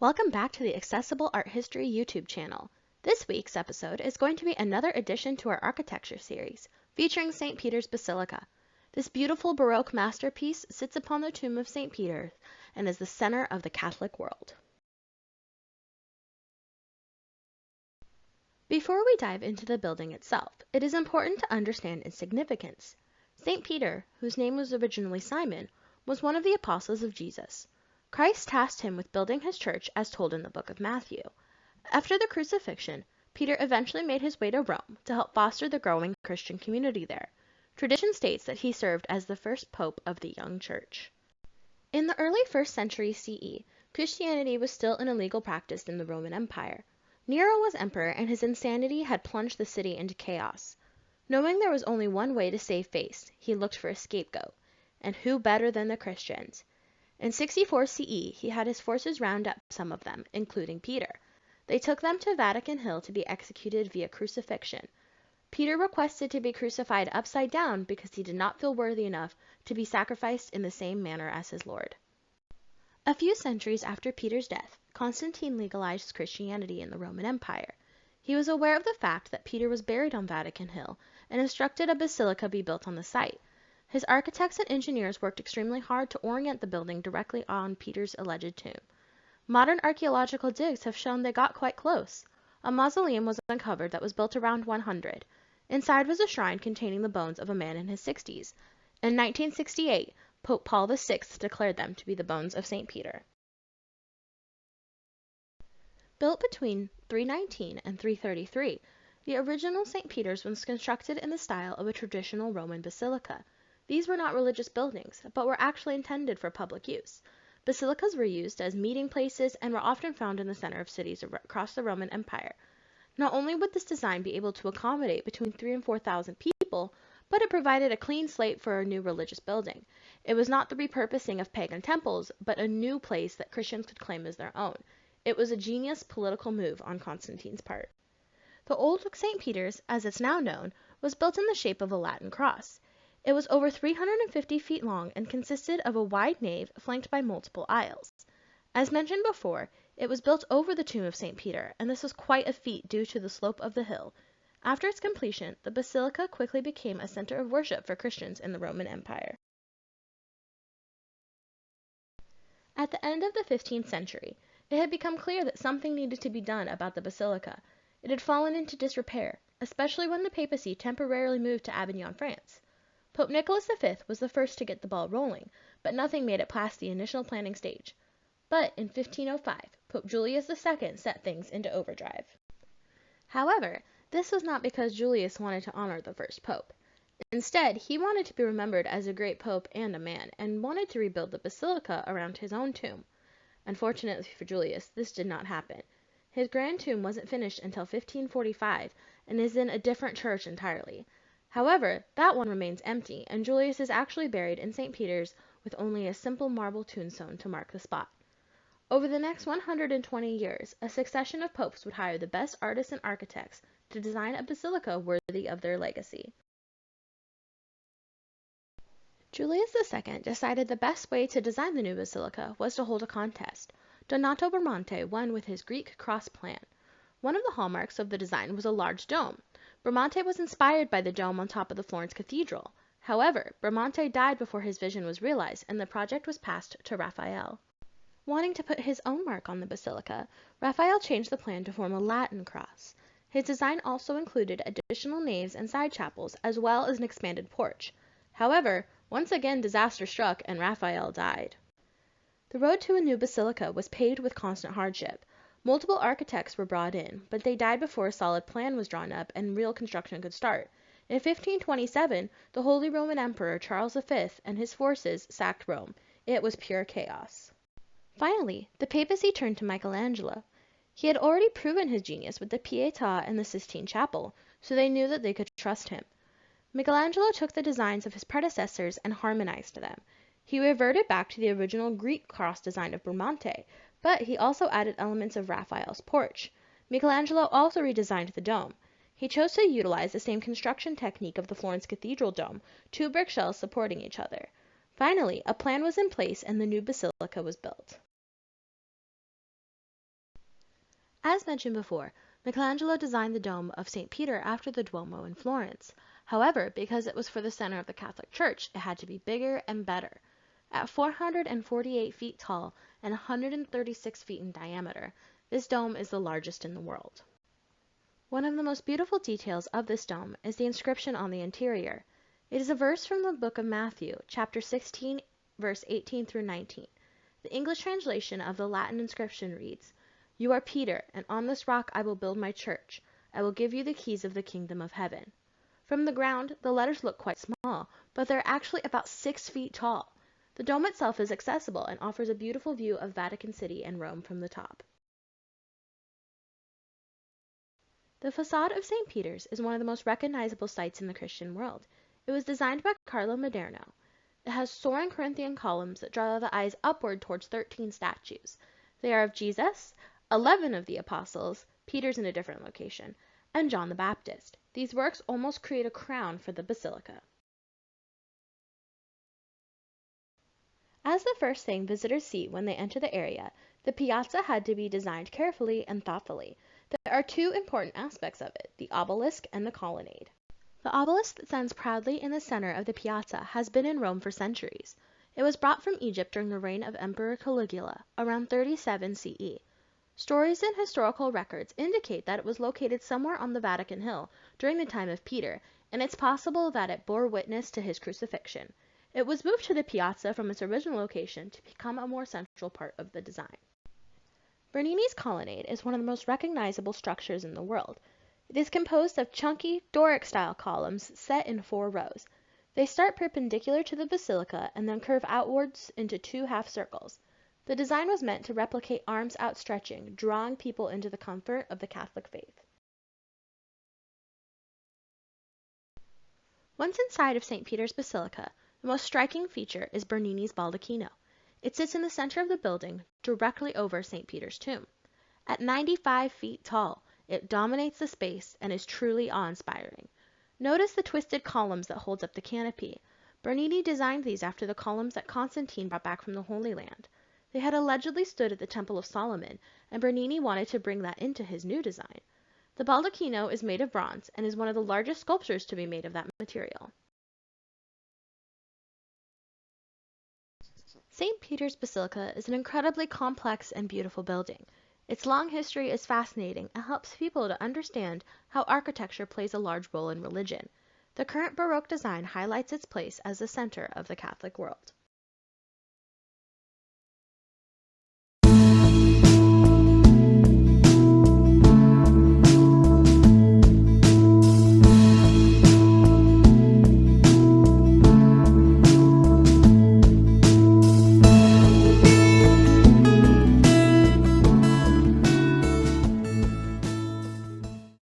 Welcome back to the Accessible Art History YouTube channel. This week's episode is going to be another addition to our architecture series, featuring St. Peter's Basilica. This beautiful Baroque masterpiece sits upon the tomb of St. Peter and is the center of the Catholic world. Before we dive into the building itself, it is important to understand its significance. St. Peter, whose name was originally Simon, was one of the apostles of Jesus. Christ tasked him with building his church as told in the book of Matthew. After the crucifixion, Peter eventually made his way to Rome to help foster the growing Christian community there. Tradition states that he served as the first pope of the young church. In the early 1st century CE, Christianity was still an illegal practice in the Roman Empire. Nero was emperor and his insanity had plunged the city into chaos. Knowing there was only one way to save face, he looked for a scapegoat. And who better than the Christians? In 64 CE, he had his forces round up some of them, including Peter. They took them to Vatican Hill to be executed via crucifixion. Peter requested to be crucified upside down because he did not feel worthy enough to be sacrificed in the same manner as his Lord. A few centuries after Peter's death, Constantine legalized Christianity in the Roman Empire. He was aware of the fact that Peter was buried on Vatican Hill and instructed a basilica be built on the site. His architects and engineers worked extremely hard to orient the building directly on Peter's alleged tomb. Modern archaeological digs have shown they got quite close. A mausoleum was uncovered that was built around 100. Inside was a shrine containing the bones of a man in his 60s. In 1968, Pope Paul VI declared them to be the bones of St. Peter. Built between 319 and 333, the original St. Peter's was constructed in the style of a traditional Roman basilica. These were not religious buildings, but were actually intended for public use. Basilicas were used as meeting places and were often found in the center of cities across the Roman Empire. Not only would this design be able to accommodate between 3,000 and 4,000 people, but it provided a clean slate for a new religious building. It was not the repurposing of pagan temples, but a new place that Christians could claim as their own. It was a genius political move on Constantine's part. The old St. Peter's, as it's now known, was built in the shape of a Latin cross. It was over 350 feet long and consisted of a wide nave flanked by multiple aisles. As mentioned before, it was built over the tomb of St. Peter, and this was quite a feat due to the slope of the hill. After its completion, the basilica quickly became a center of worship for Christians in the Roman Empire. At the end of the 15th century, it had become clear that something needed to be done about the basilica. It had fallen into disrepair, especially when the papacy temporarily moved to Avignon, France. Pope Nicholas V was the first to get the ball rolling, but nothing made it past the initial planning stage. But in 1505, Pope Julius II set things into overdrive. However, this was not because Julius wanted to honor the first pope. Instead, he wanted to be remembered as a great pope and a man, and wanted to rebuild the basilica around his own tomb. Unfortunately for Julius, this did not happen. His grand tomb wasn't finished until 1545 and is in a different church entirely. However, that one remains empty, and Julius is actually buried in St. Peter's with only a simple marble tombstone to mark the spot. Over the next 120 years, a succession of popes would hire the best artists and architects to design a basilica worthy of their legacy. Julius II decided the best way to design the new basilica was to hold a contest. Donato Bramante won with his Greek cross plan. One of the hallmarks of the design was a large dome. Bramante was inspired by the dome on top of the Florence Cathedral. However, Bramante died before his vision was realized and the project was passed to Raphael. Wanting to put his own mark on the basilica, Raphael changed the plan to form a Latin cross. His design also included additional naves and side chapels, as well as an expanded porch. However, once again disaster struck and Raphael died. The road to a new basilica was paved with constant hardship. Multiple architects were brought in, but they died before a solid plan was drawn up and real construction could start. In 1527, the Holy Roman Emperor Charles V and his forces sacked Rome. It was pure chaos. Finally, the papacy turned to Michelangelo. He had already proven his genius with the Pietà and the Sistine Chapel, so they knew that they could trust him. Michelangelo took the designs of his predecessors and harmonized them. He reverted back to the original Greek cross design of Bramante, but he also added elements of Raphael's porch. Michelangelo also redesigned the dome. He chose to utilize the same construction technique of the Florence Cathedral dome, two brick shells supporting each other. Finally, a plan was in place and the new basilica was built. As mentioned before, Michelangelo designed the dome of St. Peter after the Duomo in Florence. However, because it was for the center of the Catholic Church, it had to be bigger and better. At 448 feet tall and 136 feet in diameter, this dome is the largest in the world. One of the most beautiful details of this dome is the inscription on the interior. It is a verse from the book of Matthew, chapter 16, verse 18 through 19. The English translation of the Latin inscription reads, "You are Peter, and on this rock I will build my church. I will give you the keys of the kingdom of heaven." From the ground, the letters look quite small, but they're actually about 6 feet tall. The dome itself is accessible and offers a beautiful view of Vatican City and Rome from the top. The facade of St. Peter's is one of the most recognizable sights in the Christian world. It was designed by Carlo Maderno. It has soaring Corinthian columns that draw the eyes upward towards 13 statues. They are of Jesus, 11 of the apostles, Peter's in a different location, and John the Baptist. These works almost create a crown for the basilica. As the first thing visitors see when they enter the area, the piazza had to be designed carefully and thoughtfully. There are two important aspects of it, the obelisk and the colonnade. The obelisk that stands proudly in the center of the piazza has been in Rome for centuries. It was brought from Egypt during the reign of Emperor Caligula, around 37 CE. Stories and historical records indicate that it was located somewhere on the Vatican Hill during the time of Peter, and it's possible that it bore witness to his crucifixion. It was moved to the piazza from its original location to become a more central part of the design. Bernini's colonnade is one of the most recognizable structures in the world. It is composed of chunky, Doric-style columns set in 4 rows. They start perpendicular to the basilica and then curve outwards into 2 half circles. The design was meant to replicate arms outstretching, drawing people into the comfort of the Catholic faith. Once inside of St. Peter's Basilica, the most striking feature is Bernini's baldacchino. It sits in the center of the building, directly over St. Peter's tomb. At 95 feet tall, it dominates the space and is truly awe-inspiring. Notice the twisted columns that hold up the canopy. Bernini designed these after the columns that Constantine brought back from the Holy Land. They had allegedly stood at the Temple of Solomon, and Bernini wanted to bring that into his new design. The baldacchino is made of bronze and is one of the largest sculptures to be made of that material. St. Peter's Basilica is an incredibly complex and beautiful building. Its long history is fascinating and helps people to understand how architecture plays a large role in religion. The current Baroque design highlights its place as the center of the Catholic world.